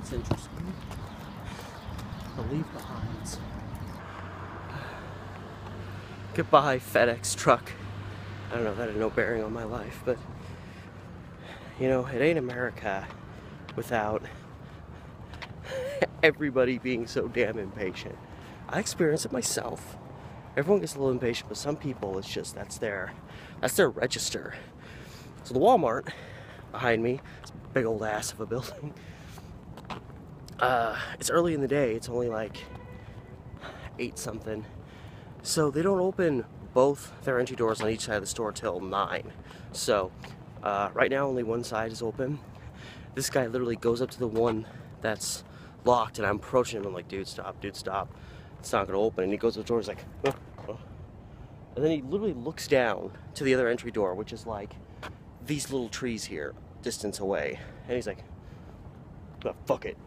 That's interesting. The leave behinds. Goodbye, FedEx truck. I don't know, that had no bearing on my life, but you know, it ain't America without everybody being so damn impatient. I experience it myself. Everyone gets a little impatient, but some people, it's just, that's their register. So the Walmart behind me, it's a big old ass of a building. It's early in the day, it's only like 8 something. So they don't open both their entry doors on each side of the store till 9. So right now only one side is open. This guy literally goes up to the one that's locked, and I'm approaching him. I'm like, dude, stop, it's not gonna open. And he goes to the door, he's like, oh, oh. And then he literally looks down to the other entry door, which is like these little trees here, distance away. And he's like, oh, fuck it.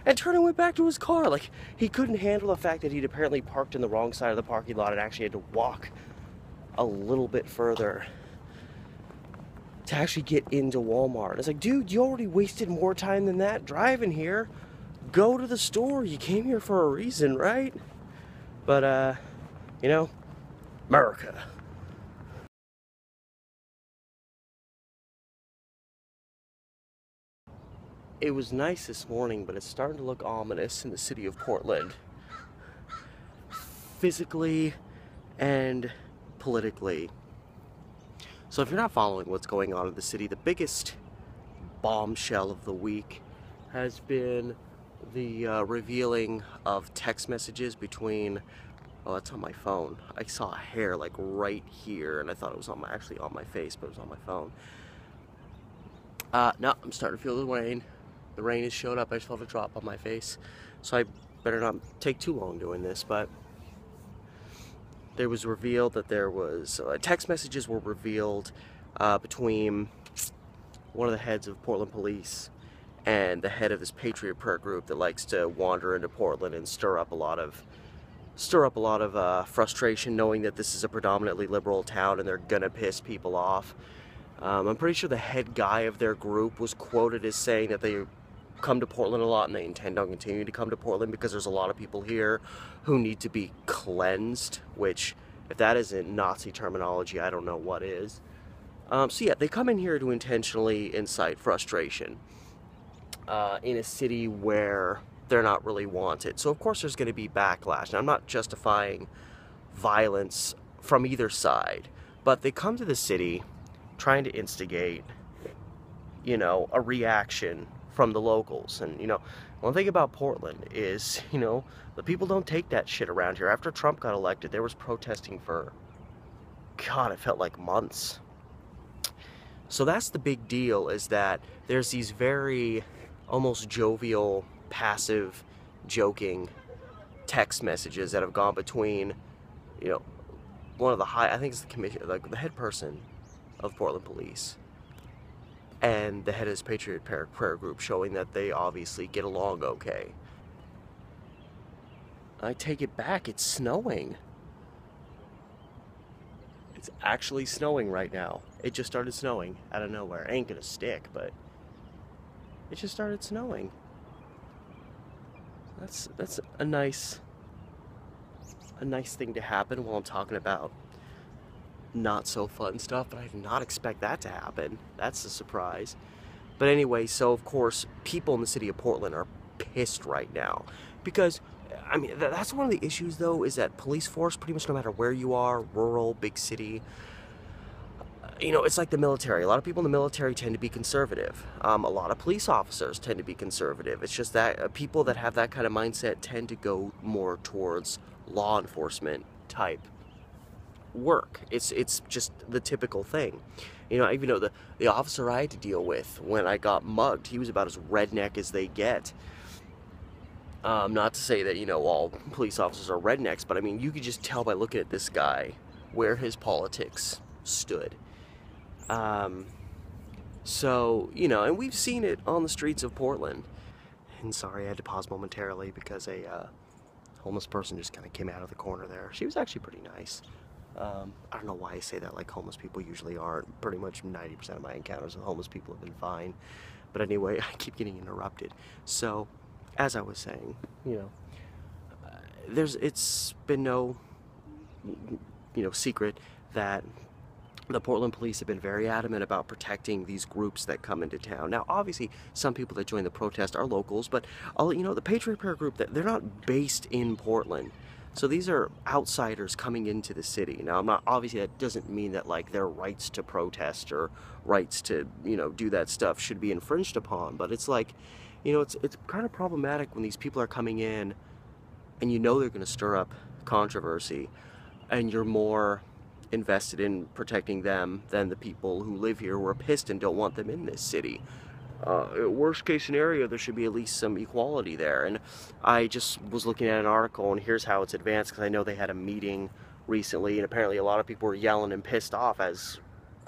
And turned and went back to his car. Like, he couldn't handle the fact that he'd apparently parked in the wrong side of the parking lot and actually had to walk a little bit further to actually get into Walmart. It's like, dude, you already wasted more time than that driving here. Go to the store. You came here for a reason, right? But, you know, America. It was nice this morning, but it's starting to look ominous in the city of Portland. Physically and politically. So if you're not following what's going on in the city, the biggest bombshell of the week has been the revealing of text messages between, oh, that's on my phone. I saw a hair like right here, and I thought it was on my, actually on my face, but it was on my phone. No, I'm starting to feel the rain. The rain has showed up. I just felt a drop on my face, so I better not take too long doing this. But there was revealed that there was text messages were revealed between one of the heads of Portland Police and the head of this Patriot Prayer group that likes to wander into Portland and stir up a lot of frustration, knowing that this is a predominantly liberal town and they're gonna piss people off. I'm pretty sure the head guy of their group was quoted as saying that they come to Portland a lot and they intend on continuing to come to Portland because there's a lot of people here who need to be cleansed, which, if that isn't Nazi terminology, I don't know what is. So yeah, they come in here to intentionally incite frustration in a city where they're not really wanted. So of course there's going to be backlash. Now, I'm not justifying violence from either side, but they come to the city trying to instigate, you know, a reaction from the locals. And, you know, one thing about Portland is, you know, the people don't take that shit around here. After Trump got elected, there was protesting for, God, it felt like months. So that's the big deal, is that there's these very almost jovial, passive, joking text messages that have gone between, you know, one of the I think it's the commission, like the head person of Portland Police and the head of his Patriot Prayer group, showing that they obviously get along okay. I take it back, it's snowing. It's actually snowing right now. It just started snowing out of nowhere. It ain't gonna stick, but it just started snowing. That's a nice thing to happen while I'm talking about not so fun stuff, but I did not expect that to happen. That's a surprise. But anyway, so of course people in the city of Portland are pissed right now because, I mean, that's one of the issues though, is that police force, pretty much no matter where you are, rural, big city, you know, it's like the military. A lot of people in the military tend to be conservative. A lot of police officers tend to be conservative. It's just that people that have that kind of mindset tend to go more towards law enforcement type work. It's just the typical thing. You know, even though the officer I had to deal with when I got mugged, he was about as redneck as they get. Not to say that, you know, all police officers are rednecks, but I mean, you could just tell by looking at this guy where his politics stood. So, you know, and we've seen it on the streets of Portland. And sorry, I had to pause momentarily because a homeless person just kind of came out of the corner there. She was actually pretty nice. I don't know why I say that like homeless people usually aren't. Pretty much 90% of my encounters with homeless people have been fine. But anyway, I keep getting interrupted. So, as I was saying, you know, it's been no, secret that the Portland police have been very adamant about protecting these groups that come into town. Now, obviously, some people that join the protest are locals, but the Patriot Prayer group, they're not based in Portland. So these are outsiders coming into the city. Now, obviously that doesn't mean that like their rights to protest or rights to, do that stuff should be infringed upon, but it's like, it's kind of problematic when these people are coming in and they're going to stir up controversy, and you're more invested in protecting them than the people who live here who are pissed and don't want them in this city. Worst case scenario, there should be at least some equality there. And I just was looking at an article, and here's how it's advanced, because I know they had a meeting recently, and apparently a lot of people were yelling and pissed off, as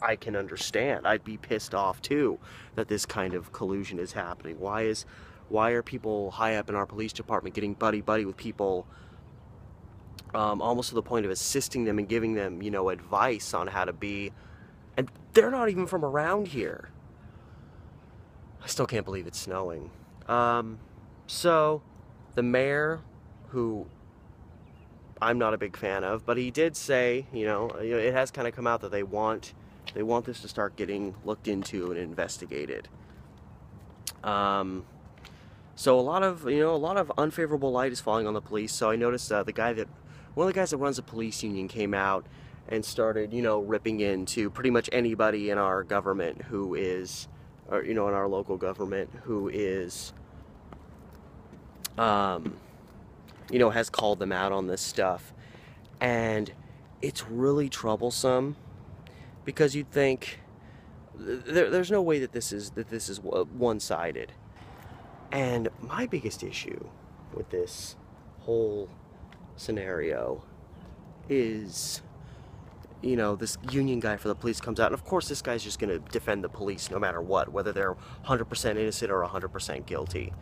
I can understand. I'd be pissed off too that this kind of collusion is happening. Why are people high up in our police department getting buddy-buddy with people, almost to the point of assisting them and giving them, advice on how to be, and they're not even from around here. I still can't believe it's snowing. So, the mayor, who I'm not a big fan of, but he did say, it has kind of come out that they want this to start getting looked into and investigated. So a lot of unfavorable light is falling on the police. So I noticed one of the guys that runs the police union came out and started, ripping into pretty much anybody in our government who is, or, in our local government who is, has called them out on this stuff. And it's really troublesome, because you'd think there's no way that this is one-sided. And my biggest issue with this whole scenario is, this union guy for the police comes out, and of course this guy's just going to defend the police no matter what, whether they're 100% innocent or 100% guilty.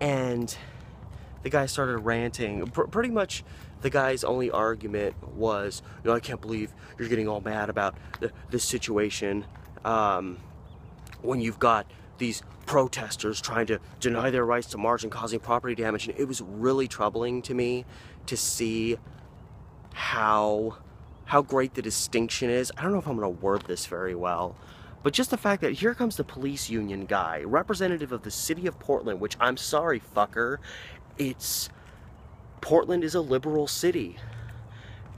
And the guy started ranting. Pretty much the guy's only argument was, I can't believe you're getting all mad about this situation, when you've got these protesters trying to deny their rights to march and causing property damage. And it was really troubling to me to see how great the distinction is. I don't know if I'm going to word this very well, but just the fact that here comes the police union guy, representative of the city of Portland, which, I'm sorry, fucker, Portland is a liberal city,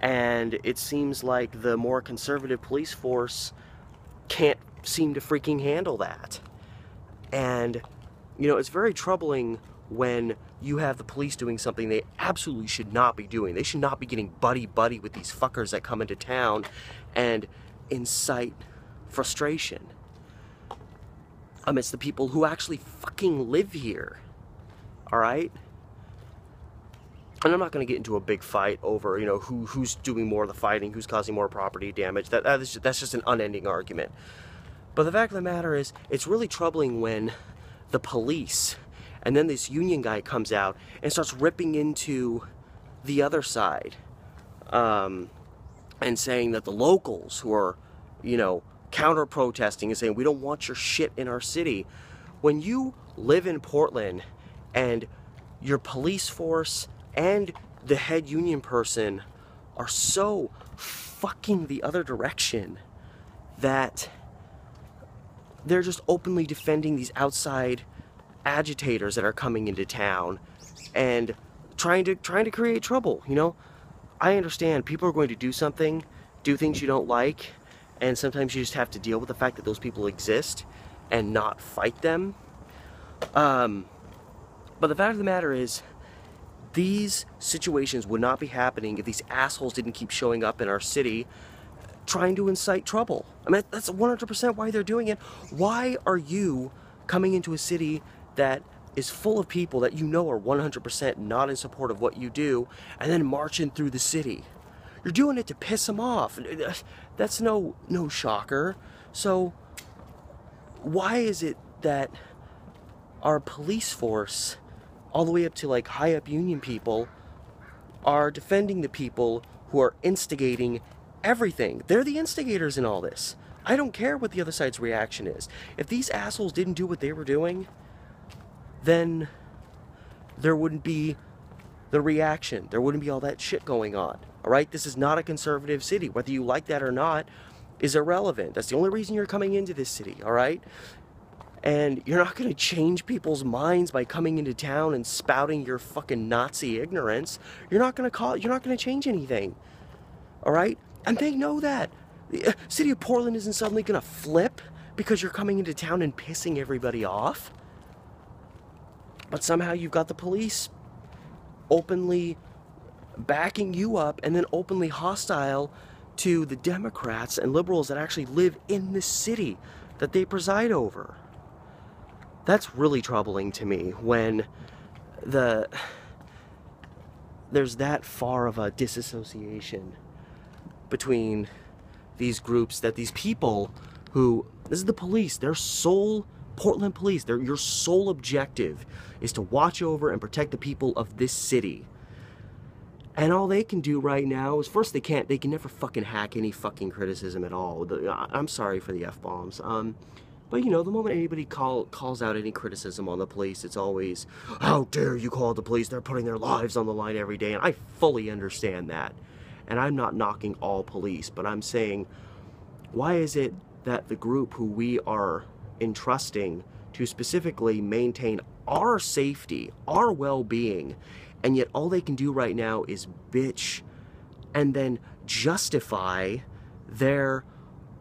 and it seems like the more conservative police force can't seem to freaking handle that. And it's very troubling when you have the police doing something they absolutely should not be doing. They should not be getting buddy-buddy with these fuckers that come into town and incite frustration amidst the people who actually fucking live here. Alright? And I'm not going to get into a big fight over, who's doing more of the fighting, who's causing more property damage. That's just an unending argument. But the fact of the matter is, it's really troubling when the police and then this union guy comes out and starts ripping into the other side, and saying that the locals who are, counter-protesting and saying, we don't want your shit in our city. When you live in Portland and your police force and the head union person are so fucking the other direction that they're just openly defending these outside agitators that are coming into town and trying to create trouble, I understand people are going to do things you don't like, and sometimes you just have to deal with the fact that those people exist and not fight them. But the fact of the matter is, these situations would not be happening if these assholes didn't keep showing up in our city trying to incite trouble. I mean, that's 100% why they're doing it. Why are you coming into a city that is full of people that are 100% not in support of what you do, and then marching through the city? You're doing it to piss them off. That's no shocker. So why is it that our police force, all the way up to like high up union people, are defending the people who are instigating everything. They're the instigators in all this. I don't care what the other side's reaction is. If these assholes didn't do what they were doing, then there wouldn't be the reaction. There wouldn't be all that shit going on. All right? This is not a conservative city. Whether you like that or not is irrelevant. That's the only reason you're coming into this city. All right? And you're not going to change people's minds by coming into town and spouting your fucking Nazi ignorance. You're not going to change anything. All right? And they know that. The city of Portland isn't suddenly going to flip because you're coming into town and pissing everybody off. But somehow you've got the police openly backing you up and then openly hostile to the Democrats and liberals that actually live in the city that they preside over. That's really troubling to me when there's that far of a disassociation between these groups, that these people who, this is the police, their sole, Portland police, your sole objective is to watch over and protect the people of this city. And all they can do right now is, first, they can never fucking hack any fucking criticism at all. I'm sorry for the F-bombs. But you know, the moment anybody calls out any criticism on the police, it's always, how dare you call the police? They're putting their lives on the line every day. And I fully understand that. And I'm not knocking all police, but I'm saying, why is it that the group who we are entrusting to specifically maintain our safety, our well-being, and yet all they can do right now is bitch and then justify their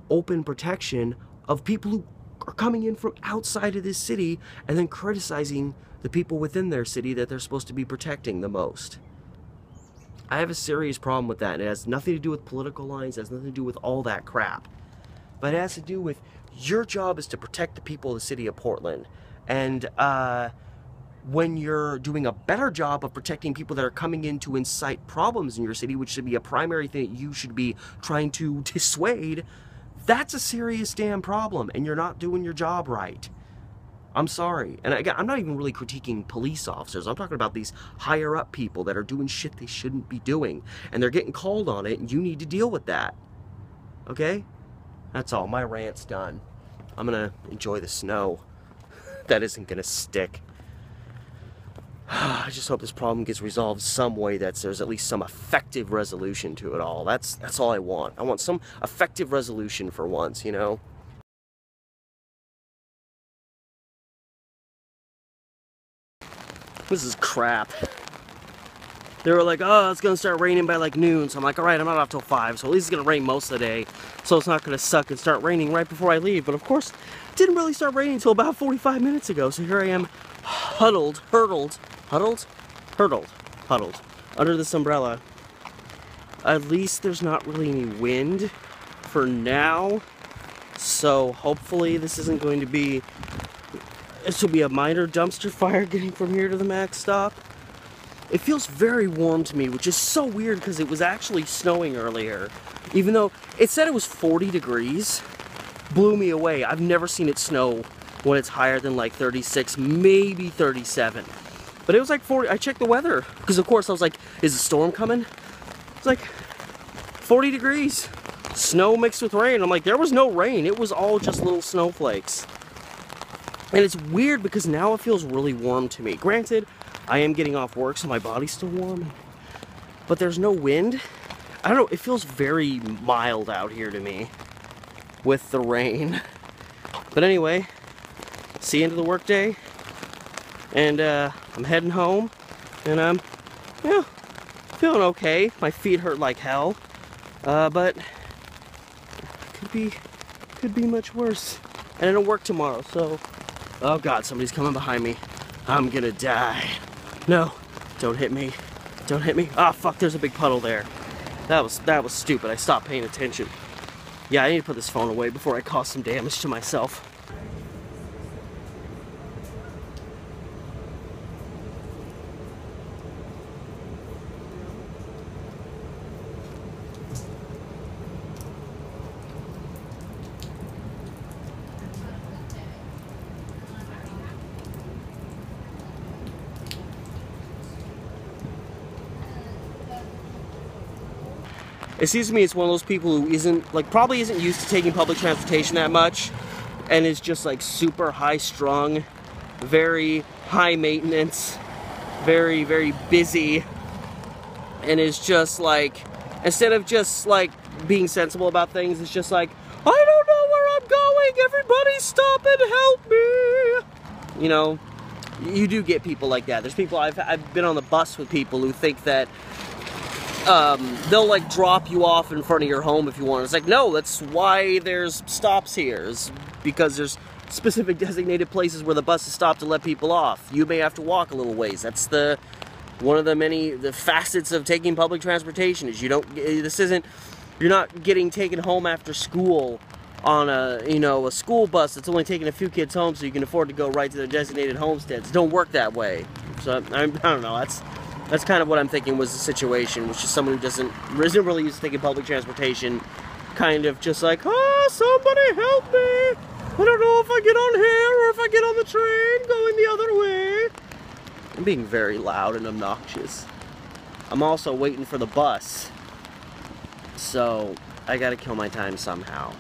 open protection of people who are coming in from outside of this city and then criticizing the people within their city that they're supposed to be protecting the most? I have a serious problem with that, and it has nothing to do with political lines, it has nothing to do with all that crap. But it has to do with your job is to protect the people of the city of Portland. And when you're doing a better job of protecting people that are coming in to incite problems in your city, which should be a primary thing that you should be trying to dissuade, that's a serious damn problem, and you're not doing your job right. I'm sorry. And again, I'm not even really critiquing police officers. I'm talking about these higher up people that are doing shit they shouldn't be doing. And they're getting called on it, and you need to deal with that. Okay? That's all. My rant's done. I'm gonna enjoy the snow. That isn't gonna stick. I just hope this problem gets resolved some way, that there's at least some effective resolution to it all. That's all I want. I want some effective resolution for once, you know? This is crap. They were like, oh, it's gonna start raining by like noon. So I'm like, all right, I'm not off till 5, so at least it's gonna rain most of the day. So it's not gonna suck and start raining right before I leave. But of course, it didn't really start raining until about 45 minutes ago. So here I am, huddled under this umbrella. At least there's not really any wind for now. So hopefully this isn't going to be, this will be a minor dumpster fire getting from here to the max stop. It feels very warm to me, which is so weird because it was actually snowing earlier. Even though it said it was 40 degrees, blew me away. I've never seen it snow when it's higher than like 36, maybe 37. But it was like 40. I checked the weather because of course I was like, is a storm coming? It's like 40 degrees. Snow mixed with rain. I'm like, there was no rain. It was all just little snowflakes. And it's weird because now it feels really warm to me. Granted, I am getting off work, so my body's still warm. But there's no wind. I don't know, it feels very mild out here to me with the rain. But anyway, see you into the workday. And I'm heading home. And I'm, yeah, feeling okay. My feet hurt like hell. But could be much worse. And I don't work tomorrow, so... Oh God, somebody's coming behind me. I'm gonna die. No, don't hit me. Don't hit me. Ah, fuck, there's a big puddle there. That was stupid. I stopped paying attention. Yeah, I need to put this phone away before I cause some damage to myself. It seems to me it's one of those people who isn't, like, probably isn't used to taking public transportation that much, and is just, like, super high-strung, very high maintenance, very, very busy, and is just, like, instead of just, like, being sensible about things, it's just like, I don't know where I'm going, everybody stop and help me! You know, you do get people like that. There's people, I've been on the bus with people who think that they'll like drop you off in front of your home if you want. It's like, no, that's why there's stops here, is because there's specific designated places where the buses stop to let people off. You may have to walk a little ways. That's one of the facets of taking public transportation, is you're not getting taken home after school on a school bus that's only taking a few kids home so you can afford to go right to their designated homesteads. It don't work that way. So I don't know, that's kind of what I'm thinking was the situation, which is someone who isn't really used to taking public transportation, kind of just like, oh, somebody help me! I don't know if I get on here or if I get on the train going the other way. I'm being very loud and obnoxious. I'm also waiting for the bus, so I gotta kill my time somehow.